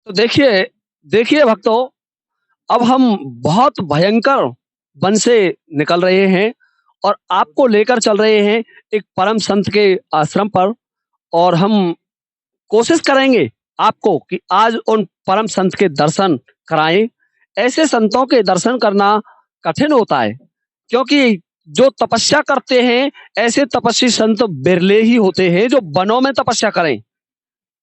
तो देखिए देखिए भक्तों, अब हम बहुत भयंकर वन से निकल रहे हैं और आपको लेकर चल रहे हैं एक परम संत के आश्रम पर। और हम कोशिश करेंगे आपको कि आज उन परम संत के दर्शन कराएं। ऐसे संतों के दर्शन करना कठिन होता है, क्योंकि जो तपस्या करते हैं ऐसे तपस्वी संत बिरले ही होते हैं जो वनों में तपस्या करें।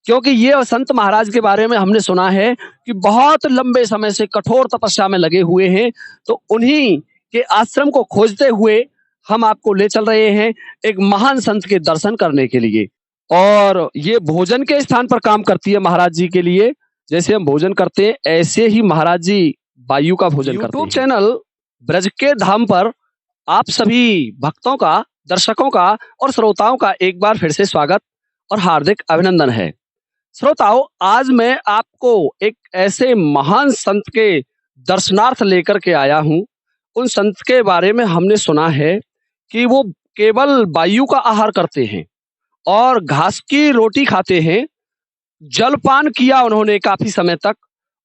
क्योंकि ये संत महाराज के बारे में हमने सुना है कि बहुत लंबे समय से कठोर तपस्या में लगे हुए हैं। तो उन्हीं के आश्रम को खोजते हुए हम आपको ले चल रहे हैं एक महान संत के दर्शन करने के लिए। और ये भोजन के स्थान पर काम करती है महाराज जी के लिए। जैसे हम भोजन करते हैं ऐसे ही महाराज जी वायु का भोजन करते हैं। यूट्यूब चैनल ब्रज के धाम पर आप सभी भक्तों का, दर्शकों का और श्रोताओं का एक बार फिर से स्वागत और हार्दिक अभिनंदन है। श्रोताओं, आज मैं आपको एक ऐसे महान संत के दर्शनार्थ लेकर के आया हूँ। उन संत के बारे में हमने सुना है कि वो केवल वायु का आहार करते हैं और घास की रोटी खाते हैं। जलपान किया उन्होंने काफी समय तक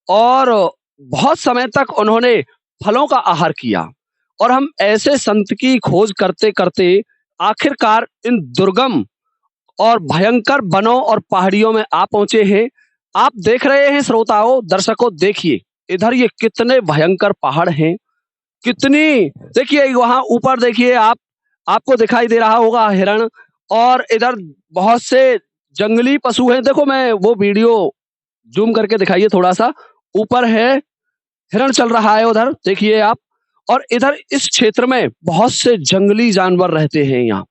और बहुत समय तक उन्होंने फलों का आहार किया। और हम ऐसे संत की खोज करते करते आखिरकार इन दुर्गम और भयंकर वनों और पहाड़ियों में आ पहुंचे हैं। आप देख रहे हैं श्रोताओं, दर्शकों, देखिए इधर ये कितने भयंकर पहाड़ हैं। कितनी, देखिए वहां ऊपर देखिए आप, आपको दिखाई दे रहा होगा हिरण। और इधर बहुत से जंगली पशु हैं। देखो, मैं वो वीडियो जूम करके दिखाइए थोड़ा सा। ऊपर है हिरण चल रहा है उधर, देखिए आप। और इधर इस क्षेत्र में बहुत से जंगली जानवर रहते हैं। यहाँ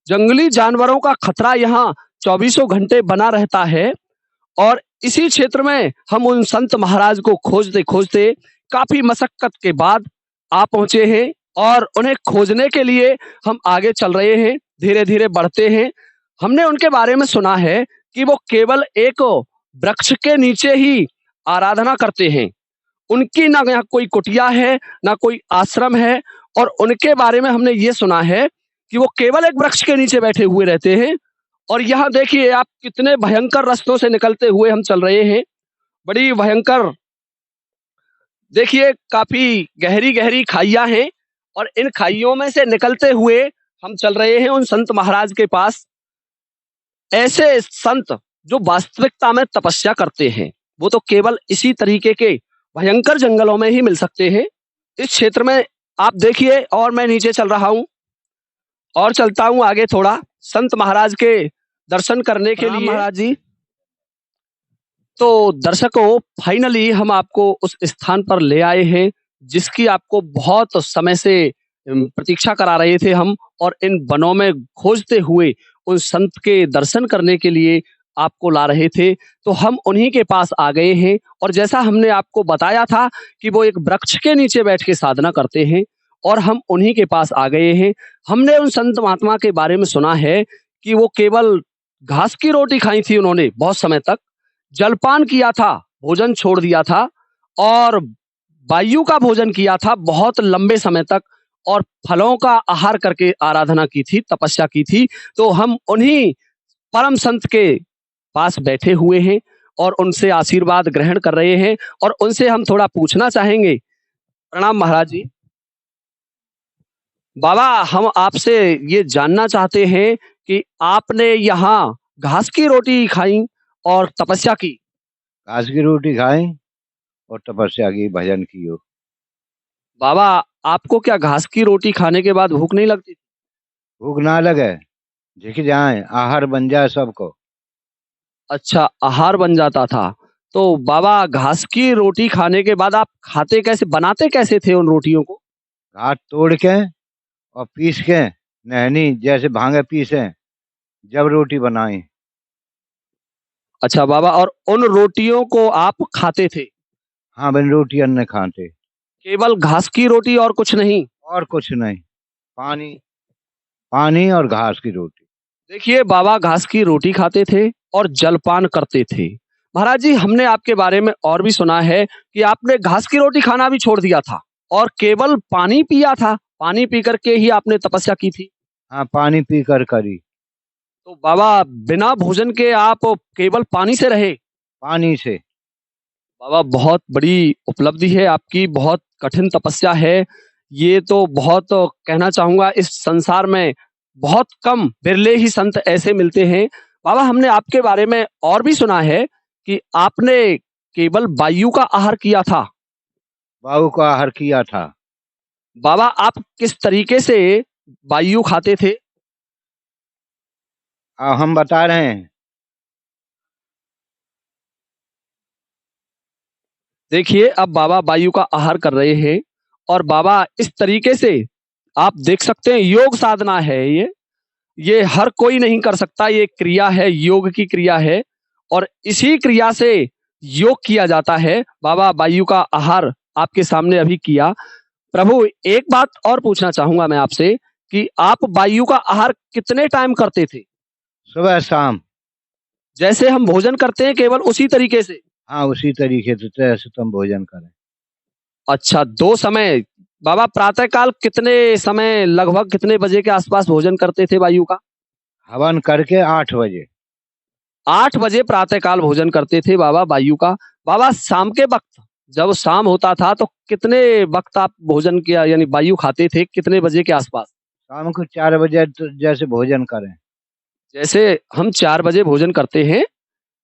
जंगली जानवरों का खतरा यहाँ चौबीसों घंटे बना रहता है। और इसी क्षेत्र में हम उन संत महाराज को खोजते खोजते काफी मशक्कत के बाद आ पहुंचे हैं। और उन्हें खोजने के लिए हम आगे चल रहे हैं, धीरे धीरे बढ़ते हैं। हमने उनके बारे में सुना है कि वो केवल एक वृक्ष के नीचे ही आराधना करते हैं। उनकी ना यहाँ कोई कुटिया है, ना कोई आश्रम है। और उनके बारे में हमने ये सुना है कि वो केवल एक वृक्ष के नीचे बैठे हुए रहते हैं। और यहाँ देखिए आप, कितने भयंकर रास्तों से निकलते हुए हम चल रहे हैं। बड़ी भयंकर, देखिए काफी गहरी गहरी खाइयां हैं। और इन खाइयों में से निकलते हुए हम चल रहे हैं उन संत महाराज के पास। ऐसे संत जो वास्तविकता में तपस्या करते हैं, वो तो केवल इसी तरीके के भयंकर जंगलों में ही मिल सकते हैं। इस क्षेत्र में आप देखिए, और मैं नीचे चल रहा हूँ और चलता हूँ आगे थोड़ा संत महाराज के दर्शन करने के लिए। महाराज जी, तो दर्शकों, फाइनली हम आपको उस स्थान पर ले आए हैं जिसकी आपको बहुत समय से प्रतीक्षा करा रहे थे हम। और इन वनों में खोजते हुए उन संत के दर्शन करने के लिए आपको ला रहे थे। तो हम उन्हीं के पास आ गए हैं। और जैसा हमने आपको बताया था कि वो एक वृक्ष के नीचे बैठ के साधना करते हैं, और हम उन्हीं के पास आ गए हैं। हमने उन संत महात्मा के बारे में सुना है कि वो केवल घास की रोटी खाई थी उन्होंने बहुत समय तक, जलपान किया था, भोजन छोड़ दिया था, और वायु का भोजन किया था बहुत लंबे समय तक, और फलों का आहार करके आराधना की थी, तपस्या की थी। तो हम उन्हीं परम संत के पास बैठे हुए हैं और उनसे आशीर्वाद ग्रहण कर रहे हैं। और उनसे हम थोड़ा पूछना चाहेंगे। प्रणाम महाराज जी। बाबा, हम आपसे ये जानना चाहते हैं कि आपने यहाँ घास की रोटी खाई और तपस्या की। घास की रोटी खाई और तपस्या की, भजन कियो। बाबा, आपको क्या घास की रोटी खाने के बाद भूख नहीं लगती? भूख ना लगे, झिक जाए, आहार बन जाए सबको। अच्छा, आहार बन जाता था। तो बाबा, घास की रोटी खाने के बाद आप खाते कैसे, बनाते कैसे थे उन रोटियों को? घास तोड़ के और पीस के, नहनी जैसे भांगे पीसे, जब रोटी बनाई। अच्छा बाबा, और उन रोटियों को आप खाते थे? हाँ, बन रोटी अन्न खाते, केवल घास की रोटी और कुछ नहीं? और कुछ नहीं। पानी, पानी और घास की रोटी। देखिए बाबा, घास की रोटी खाते थे और जलपान करते थे। महाराज जी, हमने आपके बारे में और भी सुना है कि आपने घास की रोटी खाना भी छोड़ दिया था और केवल पानी पिया था। पानी पी करके ही आपने तपस्या की थी। हाँ, पानी पी कर करी। तो बाबा, बिना भोजन के आप केवल पानी से रहे? पानी से। बाबा बहुत बड़ी उपलब्धि है आपकी, बहुत कठिन तपस्या है। ये तो बहुत कहना चाहूँगा इस संसार में बहुत कम बिरले ही संत ऐसे मिलते हैं। बाबा हमने आपके बारे में और भी सुना है कि आपने केवल वायु का आहार किया था। वायु का आहार किया था। बाबा आप किस तरीके से वायु खाते थे? हम बता रहे हैं। देखिए अब बाबा वायु का आहार कर रहे हैं और बाबा इस तरीके से आप देख सकते हैं योग साधना है ये हर कोई नहीं कर सकता, ये क्रिया है, योग की क्रिया है और इसी क्रिया से योग किया जाता है। बाबा वायु का आहार आपके सामने अभी किया। प्रभु एक बात और पूछना चाहूँगा मैं आपसे कि आप वायु का आहार कितने टाइम करते थे? सुबह शाम। जैसे हम भोजन करते हैं केवल उसी तरीके से? हाँ, उसी तरीके से जैसे तुम भोजन करें। अच्छा 2 समय। बाबा प्रातः काल कितने समय लगभग कितने बजे के आसपास भोजन करते थे वायु का? हवन करके 8 बजे। 8 बजे प्रातः काल भोजन करते थे बाबा वायु का। बाबा शाम के वक़्त जब शाम होता था तो कितने वक़्त आप भोजन किया यानी वायु खाते थे कितने बजे के आसपास? शाम को 4 बजे जैसे भोजन करें। जैसे हम 4 बजे भोजन करते हैं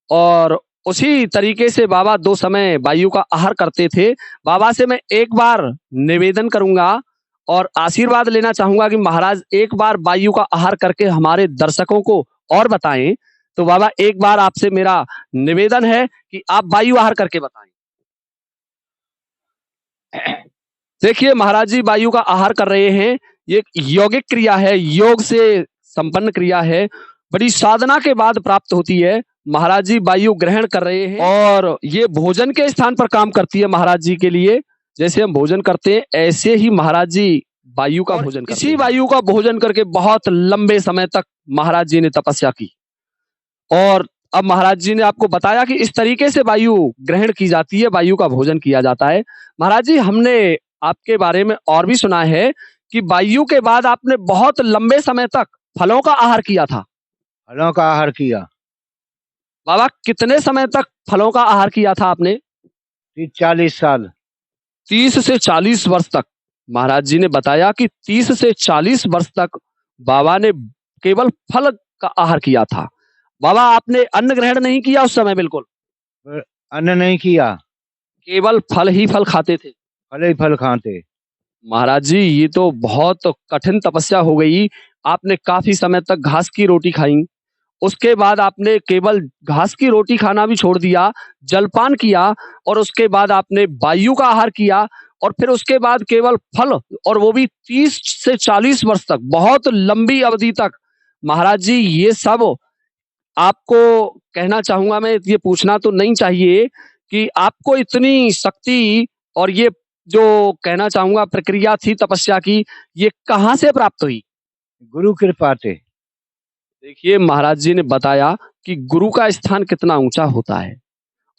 और उसी तरीके से बाबा 2 समय वायु का आहार करते थे। बाबा से मैं एक बार निवेदन करूँगा और आशीर्वाद लेना चाहूँगा कि महाराज एक बार वायु का आहार करके हमारे दर्शकों को और बताएँ। तो बाबा एक बार आपसे मेरा निवेदन है कि आप वायु आहार करके बताएँ। देखिए महाराज जी वायु का आहार कर रहे हैं। ये एक यौगिक क्रिया है, योग से संपन्न क्रिया है। बड़ी साधना के बाद प्राप्त होती है। महाराज जी वायु ग्रहण कर रहे हैं और ये भोजन के स्थान पर काम करती है महाराज जी के लिए। जैसे हम भोजन करते हैं ऐसे ही महाराज जी वायु का भोजन करते हैं। इसी वायु का भोजन करके बहुत लंबे समय तक महाराज जी ने तपस्या की और अब महाराज जी ने आपको बताया कि इस तरीके से वायु ग्रहण की जाती है, वायु का भोजन किया जाता है। महाराज जी हमने आपके बारे में और भी सुना है कि वायु के बाद आपने बहुत लंबे समय तक फलों का आहार किया था। फलों का आहार किया। बाबा कितने समय तक फलों का आहार किया था आपने? 40 साल। 30 से 40 वर्ष तक। महाराज जी ने बताया कि 30 से 40 वर्ष तक बाबा ने केवल फल का आहार किया था। बाबा आपने अन्न ग्रहण नहीं किया उस समय बिल्कुल? अन्न नहीं किया। केवल फल ही फल खाते थे। फल ही फल खाते। महाराज जी ये तो बहुत कठिन तपस्या हो गई। आपने काफ़ी समय तक घास की रोटी खाई। उसके बाद आपने केवल घास की रोटी खाना भी छोड़ दिया, जलपान किया और उसके बाद आपने वायु का आहार किया और फिर उसके बाद केवल फल और वो भी 30 से 40 वर्ष तक, बहुत लंबी अवधि तक। महाराज जी ये सब आपको कहना चाहूँगा मैं ये पूछना तो नहीं चाहिए कि आपको इतनी शक्ति और ये जो कहना चाहूँगा प्रक्रिया थी तपस्या की, ये कहाँ से प्राप्त हुई? गुरु कृपा से। देखिए महाराज जी ने बताया कि गुरु का स्थान कितना ऊँचा होता है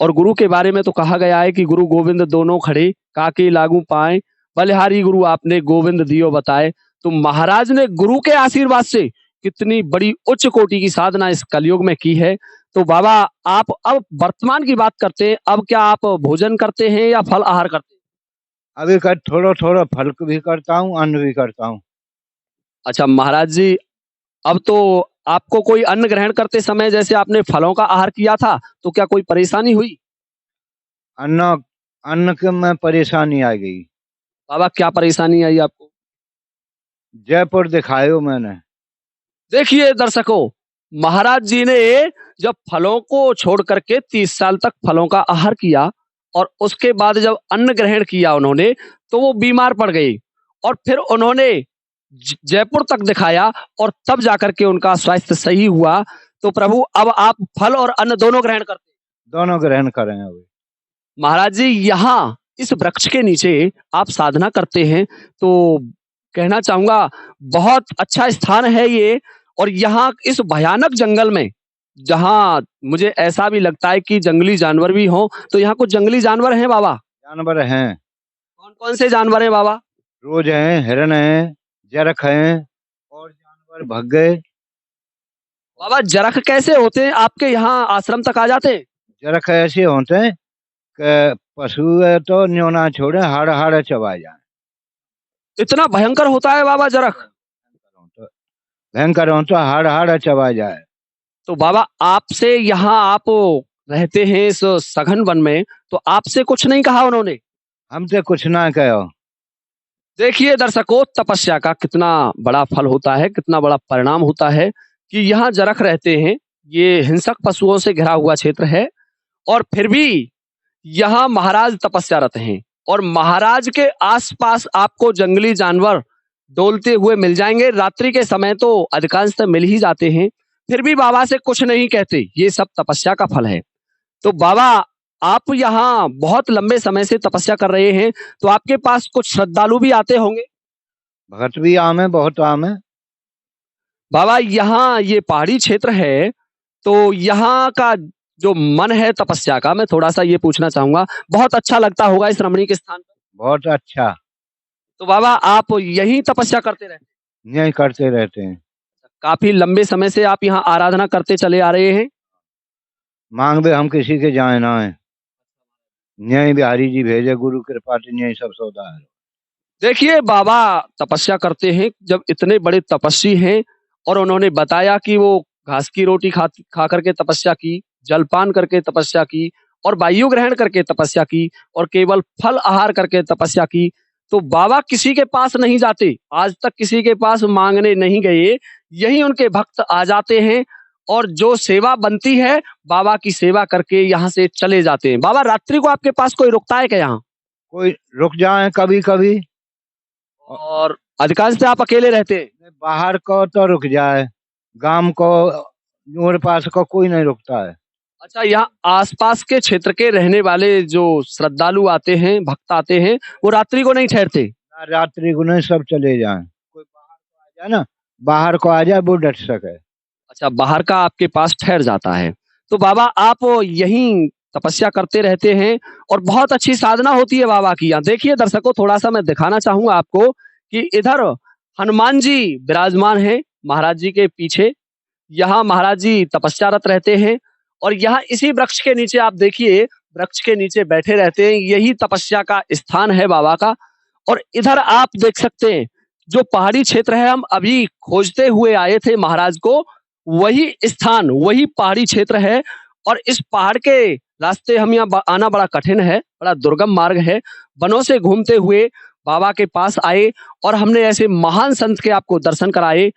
और गुरु के बारे में तो कहा गया है कि गुरु गोविंद दोनों खड़े, काके लागू पाएँ, बलिहारी गुरु आपने गोविंद दियो बताए। तो महाराज ने गुरु के आशीर्वाद से कितनी बड़ी उच्च कोटि की साधना इस कलयुग में की है। तो बाबा आप अब वर्तमान की बात करते हैं, अब क्या आप भोजन करते हैं या फल आहार करते हैं? अभी कर थोड़ा-थोड़ा फल भी करता हूँ, अन्न भी करता हूँ। अच्छा महाराज जी, अब तो आपको कोई अन्न ग्रहण करते समय जैसे आपने फलों का आहार किया था, तो क्या कोई परेशानी हुई? अन्न अन्न के में परेशानी आ गई। बाबा क्या परेशानी आई आपको? जयपुर दिखायो मैंने। देखिए दर्शकों, महाराज जी ने जब फलों को छोड़ करके 30 साल तक फलों का आहार किया और उसके बाद जब अन्न ग्रहण किया उन्होंने, तो वो बीमार पड़ गई और फिर उन्होंने जयपुर तक दिखाया और तब जाकर के उनका स्वास्थ्य सही हुआ। तो प्रभु अब आप फल और अन्न दोनों ग्रहण करते हैं? दोनों ग्रहण करें अभी। महाराज जी यहाँ इस वृक्ष के नीचे आप साधना करते हैं तो कहना चाहूँगा बहुत अच्छा स्थान है ये और यहाँ इस भयानक जंगल में जहाँ मुझे ऐसा भी लगता है कि जंगली जानवर भी हों, तो यहाँ कुछ जंगली जानवर हैं बाबा? जानवर हैं। कौन-कौन से जानवर हैं बाबा? रोज हैं, हिरन हैं, जरख हैं और जानवर भाग गए। बाबा जरख कैसे होते हैं? आपके यहाँ आश्रम तक आ जाते हैं? जरख ऐसे होते हैं कि पशु है तो न्यों ना छोड़े, हाड़ हाड़ चबा जाए। इतना भयंकर होता है बाबा जरख? भयंकर हो तो हाड़ हाड़ चबा जाए। तो बाबा आपसे यहाँ आप रहते हैं इस सघन वन में, तो आपसे कुछ नहीं कहा उन्होंने? हमसे कुछ ना कहो। देखिए दर्शकों, तपस्या का कितना बड़ा फल होता है, कितना बड़ा परिणाम होता है कि यहाँ जरख रहते हैं। ये हिंसक पशुओं से घिरा हुआ क्षेत्र है और फिर भी यहाँ महाराज तपस्यारत हैं और महाराज के आसपास आपको जंगली जानवर डोलते हुए मिल जाएंगे। रात्रि के समय तो अधिकांशतः मिल ही जाते हैं, फिर भी बाबा से कुछ नहीं कहते। ये सब तपस्या का फल है। तो बाबा आप यहाँ बहुत लंबे समय से तपस्या कर रहे हैं, तो आपके पास कुछ श्रद्धालु भी आते होंगे? भगत भी आम है, बहुत आम है। बाबा यहाँ ये पहाड़ी क्षेत्र है, तो यहाँ का जो मन है तपस्या का, मैं थोड़ा सा ये पूछना चाहूंगा, बहुत अच्छा लगता होगा इस रमणीक स्थान पर? बहुत अच्छा। तो बाबा आप यही तपस्या करते रहते हैं? यही करते रहते हैं। काफी लंबे समय से आप यहाँ आराधना करते चले आ रहे हैं? मांग भी हम किसी के जाए ना है, यही बिहारी जी भेजे, गुरु कृपा से यही सब सौदा है। देखिए बाबा तपस्या करते हैं, जब इतने बड़े तपस्वी हैं और उन्होंने बताया कि वो घास की रोटी खा करके तपस्या की, जलपान करके तपस्या की और वायु ग्रहण करके तपस्या की और केवल फल आहार करके तपस्या की, तो बाबा किसी के पास नहीं जाते, आज तक किसी के पास मांगने नहीं गए। यही उनके भक्त आ जाते हैं और जो सेवा बनती है बाबा की सेवा करके यहाँ से चले जाते हैं। बाबा रात्रि को आपके पास कोई रुकता है क्या यहाँ? कोई रुक जाए कभी कभी। और अधिकांश से आप अकेले रहते हैं? बाहर को तो रुक जाए, गांव को और पास को कोई नहीं रुकता है। अच्छा, यहाँ आसपास के क्षेत्र के रहने वाले जो श्रद्धालु आते हैं, भक्त आते हैं, वो रात्रि को नहीं ठहरते? रात्रि को नहीं, सब चले जाए। कोई बाहर को आ जाए ना, बाहर को आ जाए वो डट सके। अच्छा, बाहर का आपके पास ठहर जाता है। तो बाबा आप यहीं तपस्या करते रहते हैं और बहुत अच्छी साधना होती है बाबा की यहाँ। देखिए दर्शकों, थोड़ा सा मैं दिखाना चाहूंगा आपको कि इधर हनुमान जी विराजमान हैं महाराज जी के पीछे। यहाँ महाराज जी तपस्यारत रहते हैं और यहाँ इसी वृक्ष के नीचे आप देखिए, वृक्ष के नीचे बैठे रहते हैं। यही तपस्या का स्थान है बाबा का। और इधर आप देख सकते हैं जो पहाड़ी क्षेत्र है, हम अभी खोजते हुए आए थे महाराज को, वही स्थान, वही पहाड़ी क्षेत्र है। और इस पहाड़ के रास्ते हम यहाँ आना बड़ा कठिन है, बड़ा दुर्गम मार्ग है। वनों से घूमते हुए बाबा के पास आए और हमने ऐसे महान संत के आपको दर्शन कराए।